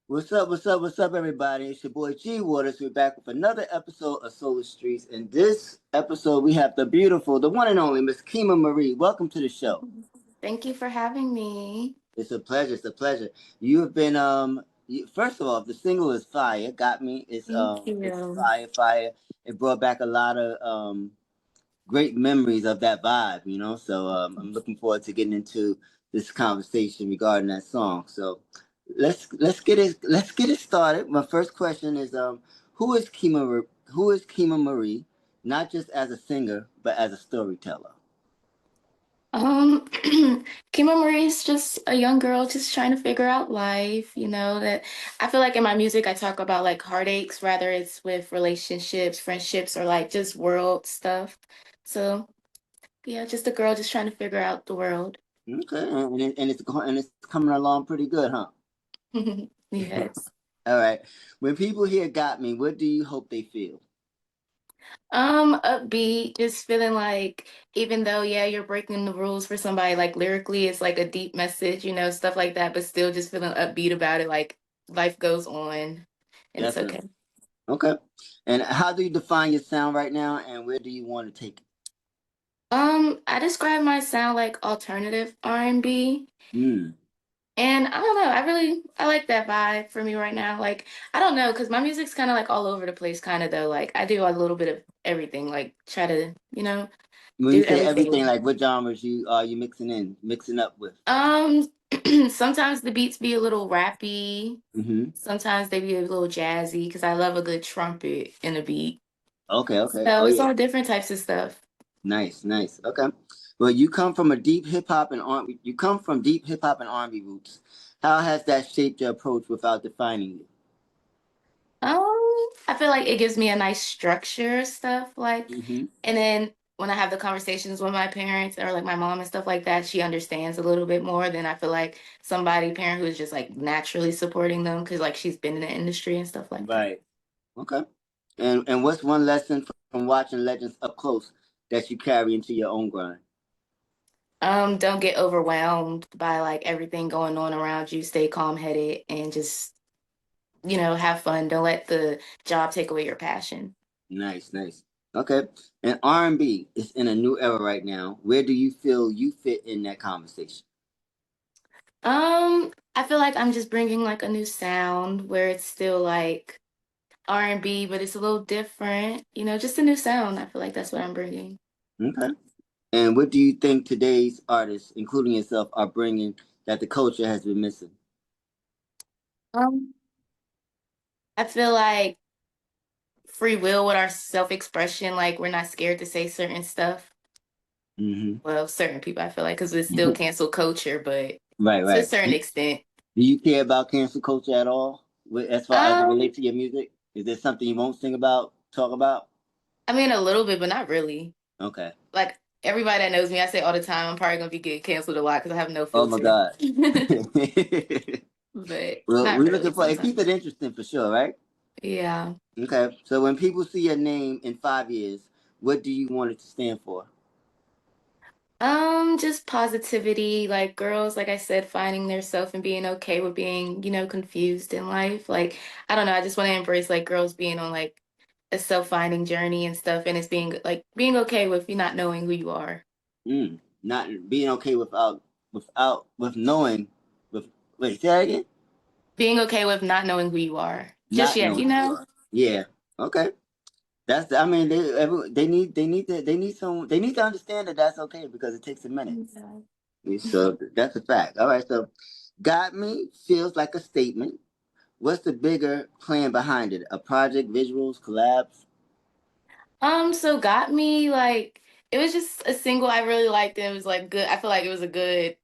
What's up? What's up? What's up, everybody? It's your boy G Waters. We're back with another episode of Solar Streets. In this episode, we have the beautiful, the one and only Miss Kima Marie. Welcome to the show. Thank you for having me. It's a pleasure. It's a pleasure. You have been first of all, the single is fire. Got me. Thank It's you. fire, fire. It brought back a lot of great memories of that vibe. So I'm looking forward to getting into this conversation regarding that song. So let's get it started. My first question is who is Kima Marie, not just as a singer but as a storyteller? Kima Marie is just a young girl just trying to figure out life, that I feel like in my music I talk about like heartaches, rather it's with relationships, friendships, or like just world stuff. So yeah, just a girl just trying to figure out the world. Okay, and it's coming along pretty good, huh? Yes. All right. When people hear "Got Me," what do you hope they feel? Upbeat, just feeling like even though, yeah, you're breaking the rules for somebody, like lyrically, it's like a deep message, stuff like that, but still just feeling upbeat about it, like life goes on and it's okay. Definitely. Okay. And how do you define your sound right now, and where do you want to take it? I describe my sound like alternative R&B. Mm. And I don't know, I like that vibe for me right now. Like, I don't know, because my music's kind of like all over the place, kind of though. Like, I do a little bit of everything, like try to, When you do say everything, everything. like what genres you mixing up with? Um, sometimes the beats be a little rappy. Mm-hmm. Sometimes they be a little jazzy because I love a good trumpet in a beat. Okay, okay. So Oh it's yeah. all different types of stuff. Nice, nice. Okay. Well, you come from a deep hip hop and R. You come from deep hip hop and R&B roots. How has that shaped your approach without defining you? I feel like it gives me a nice structure stuff like, Mm-hmm. and then when I have the conversations with my parents or like my mom and stuff like that, she understands a little bit more than I feel like somebody parent who's just like naturally supporting them because like she's been in the industry and stuff like that. Right. Okay. And what's one lesson from watching legends up close that you carry into your own grind? Don't get overwhelmed by like everything going on around you. Stay calm-headed and just, have fun. Don't let the job take away your passion. Nice, nice. Okay. And R&B is in a new era right now. Where do you feel you fit in that conversation? I feel like I'm just bringing like a new sound where it's still like R&B, but it's a little different. Just a new sound. I feel like that's what I'm bringing. Okay. And what do you think today's artists, including yourself, are bringing that the culture has been missing? Um, I feel like free will with our self-expression, like we're not scared to say certain stuff. Mm-hmm. Well, certain people, I feel like, because it's still cancel culture, but Right, to a right. certain extent. Do you care about cancel culture at all, as far as it Um, relates to your music? Is there something you won't sing about, talk about? I mean, a little bit, but not really. Okay. Like everybody that knows me, I say all the time, I'm probably gonna be getting canceled a lot because I have no Oh my filter. God. But Well, not we're really looking for it. Keep it sometimes. interesting for sure, right? Yeah. Okay. So when people see your name in 5 years, what do you want it to stand for? Just positivity, like girls, like I said, finding their self and being okay with being, confused in life. Like, I don't know, I just want to embrace like girls being on like a self-finding journey and stuff, and it's being okay with you not knowing who you are. Not being okay with knowing with wait, say that again? Being okay with not knowing who you are. Just Not yet, knowing who you are. Yeah. Okay. I mean they need to understand that that's okay because it takes a minute. Yeah. So that's a fact. All right, so got me feels like a statement. What's the bigger plan behind it? A project, visuals, collabs? So got me like it was just a single I really liked and it was like good. I feel like it was a good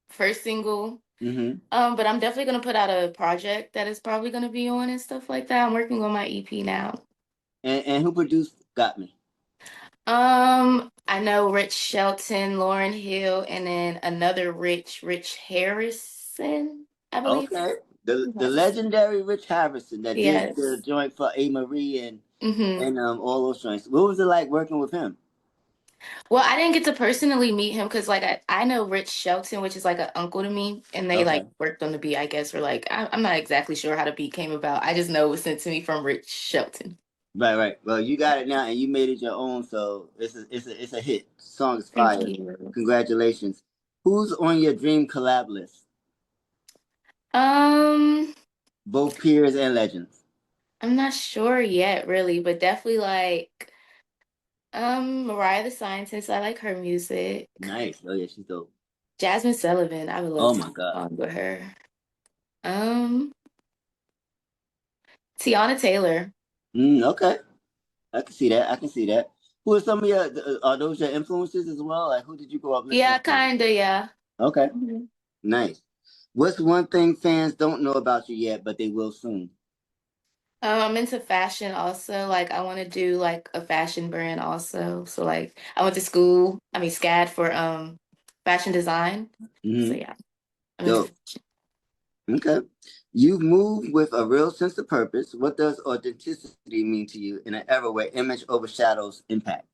first single. Mm-hmm. But I'm definitely gonna put out a project that is probably gonna be on and stuff like that. I'm working on my EP now. And who produced Got Me? I know Rich Shelton, Loren Hill, and then another Rich Harrison, I believe. Okay. The Yes. legendary Rich Harrison that did the Yes. joint for A. Marie Mm-hmm. and all those joints. What was it like working with him? Well, I didn't get to personally meet him because like I know Rich Shelton, which is like an uncle to me, and they like Okay. worked on the beat, I guess, or like I'm not exactly sure how the beat came about. I just know it was sent to me from Rich Shelton. Right, right. Well, you got it now, and you made it your own, so it's a hit. Song is Thank fire. you. Congratulations. Who's on your dream collab list? Um, Both peers and legends. I'm not sure yet, really, but definitely like Mariah the Scientist. I like her music. Nice. Oh yeah, she's dope. Jasmine Sullivan. I would love Oh to my do a God. song with her. Um, Tiana Taylor. Okay. I can see that. I can see that. Who are some of your? Are those your influences as well? Like, who did you grow up listening Yeah, to? kinda, yeah. Okay. Mhm. Nice. What's one thing fans don't know about you yet, but they will soon? I'm into fashion also. Like I want to do like a fashion brand also. So like I went to school, I mean SCAD for fashion design. So Mm-hmm. yeah, I'm into Dope. Okay. You've moved with a real sense of purpose. What does authenticity mean to you in an era where image overshadows impact?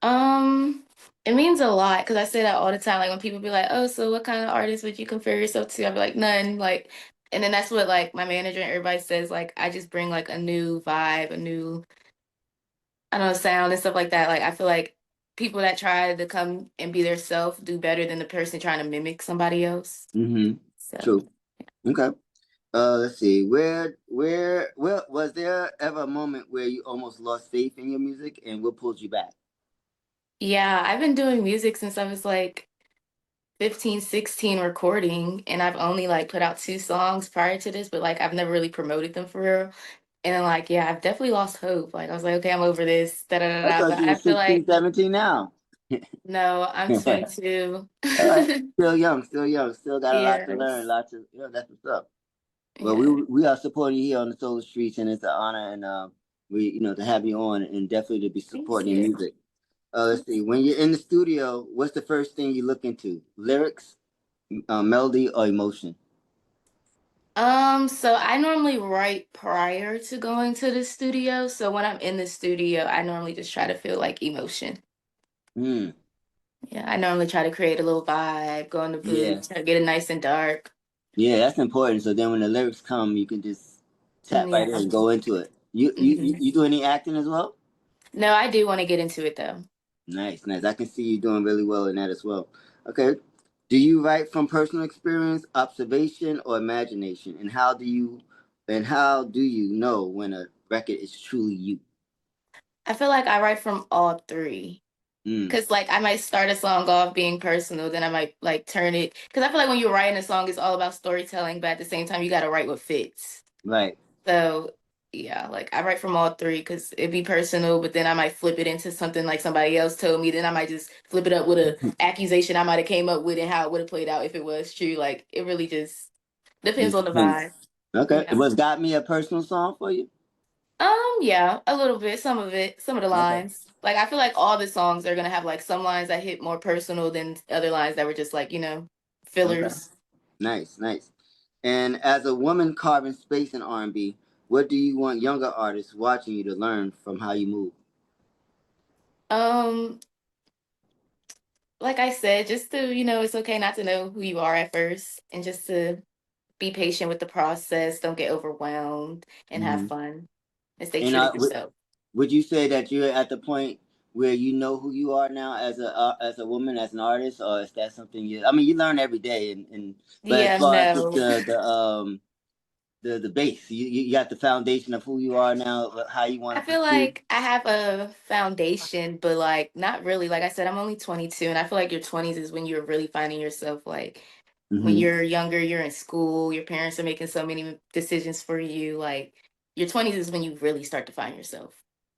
um it means a lot because I say that all the time. Like when people be like, "Oh, so what kind of artist would you compare yourself to?" I'd be like, "None." Like, and then that's what like my manager and everybody says. Like I just bring like a new vibe, a new I don't know sound and stuff like that. Like I feel like people that try to come and be their self do better than the person trying to mimic somebody else. Mm-hmm. So. True. Okay. Let's see. Where was there ever a moment where you almost lost faith in your music, and what pulled you back? Yeah, I've been doing music since I was like 15, 16 recording, and I've only like put out two songs prior to this, but like I've never really promoted them for real. And then like, yeah, I've definitely lost hope. Like I was like, okay, I'm over this, da da da I da. thought But you were I feel 16, like 17 now. no, I'm All 22. right. Still young, still young, still got a lot to learn, Yes. lots of, that's what's up. Well, Yeah. we are supporting you here on the Solar Streets, and it's an honor and we to have you on and definitely to be Thank supporting your you. music. Let's see. When you're in the studio, what's the first thing you look into? Lyrics, melody, or emotion? So I normally write prior to going to the studio. So when I'm in the studio, I normally just try to feel like emotion. Hmm. Yeah, I normally try to create a little vibe, go in the Yeah. booth, try to get it nice and dark. Yeah, that's important. So then when the lyrics come, you can just tap right in Yeah. and go into it. You Hmm. do any acting as well? No, I do want to get into it though. Nice, nice. I can see you doing really well in that as well. Okay. Do you write from personal experience, observation, or imagination? And how do you know when a record is truly you? I feel like I write from all three. Mm, Cause like I might start a song off being personal, then I might like turn it. Cause I feel like when you're writing a song, it's all about storytelling, but at the same time, you got to write what fits. right. So yeah, like I write from all three because it'd be personal, but then I might flip it into something like somebody else told me. Then I might just flip it up with a accusation I might have came up with and how it would have played out if it was true. Like it really just depends Just on the depends. vibe. Okay. Yeah. Was Got Me a personal song for you? Yeah, a little bit, some of it, some of the Okay. lines. Like I feel like all the songs are gonna have like some lines that hit more personal than other lines that were just like, Okay. fillers. Nice, nice. And as a woman carving space in R&B, what do you want younger artists watching you to learn from how you move? Um, like I said, just to, it's okay not to know who you are at first and just to be patient with the process, don't get overwhelmed and have Mm-hmm. fun and stay And true to yourself. would you say that you're at the point where you know who you are now as a woman, as an artist, or is that something you? I mean, you learn every day, and but as Yeah, far as no. the base, you got the foundation of who you are now, how you want I to feel proceed. like I have a foundation, but like not really. Like I said, I'm only 22, and I feel like your 20s is when you're really finding yourself. Like when Hmm. you're younger, you're in school, your parents are making so many decisions for you. Like your 20s is when you really start to find yourself.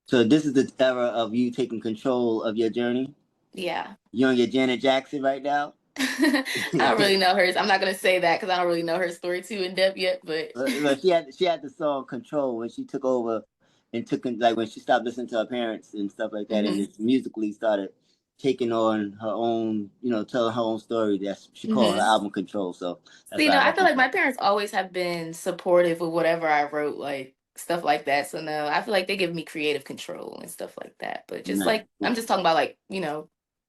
So this is the era of you taking control of your journey. Yeah. You on your Janet Jackson right now. I don't really know hers. I'm not gonna say that because I don't really know her story too in depth yet, but Look, she had the song "Control" when she took over and like when she stopped listening to her parents and stuff like that, and hmm just musically started taking on her own, telling her own story. That she called her hmm album "Control." So So, that's why I I feel like my referenced parents always have been supportive of whatever I wrote. Like stuff like that. So no, I feel like they give me creative control and stuff like that. But just Nice. like I'm just talking about like,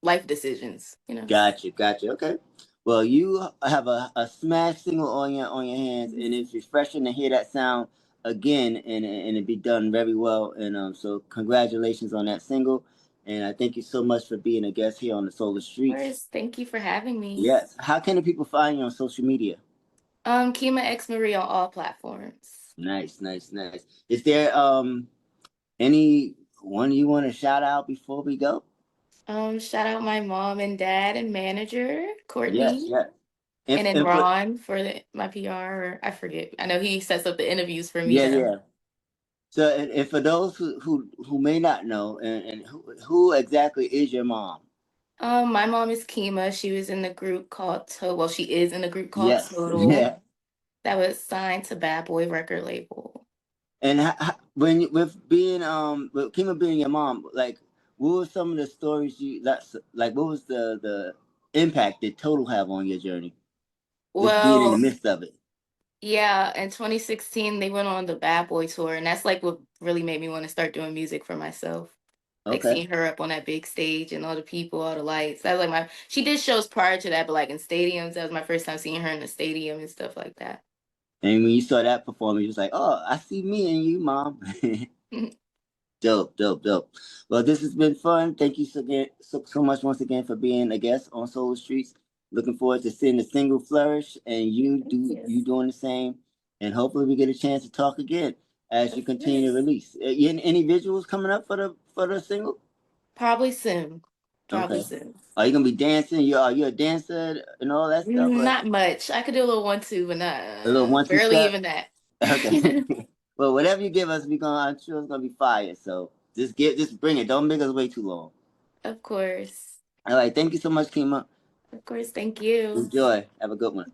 life decisions, you know. Gotcha. Okay. Well, you have a smash single on your hands, and it's refreshing to hear that sound again, and it be done very well. And so congratulations on that single, and I thank you so much for being a guest here on the Solar Of Streets. course, thank you for having me. Yes. How can the people find you on social media? KIMAXMARIE on all platforms. Nice. Is there any one you want to shout out before we go? Shout out my mom and dad and manager, Courtney, Yes. and then And for Ron for my PR. Or I forget. I know he sets up the interviews for me yeah. though. So, and for those who may not know, and who exactly is your mom? My mom is Kima. She was in the group called Well, she is in the group called Yes, Total yeah. that was signed to Bad Boy record label. And with being with Kima being your mom, like what were some of the stories you that's like? What was the impact that Total have on your journey? Just being in the Well, midst of it. yeah, in 2016 they went on the Bad Boy tour, and that's like what really made me want to start doing music for myself. Like Okay. seeing her up on that big stage and all the people, all the lights. That was like she did shows prior to that, but like in stadiums, that was my first time seeing her in the stadium and stuff like that. And when you saw that performance, you was like, "Oh, I see me and you, mom." Dope. Well, this has been fun. Thank you so much once again for being a guest on Solar Streets. Looking forward to seeing the single flourish and Thank you. you doing the same. And hopefully we get a chance to talk again as you Of continue to course. release. Any visuals coming up for the single? Probably soon. Probably Okay. soon. Are you gonna be dancing? Are you a dancer and all that stuff? Or Not much. I could do a little 1-2, but a little not 1-2 barely step? even that. Okay. Well, whatever you give us, I'm sure it's gonna be fire. So just bring it. Don't make us wait too long. Of course. All right. Thank you so much, Kima. Of course. Thank you. Enjoy. Have a good one.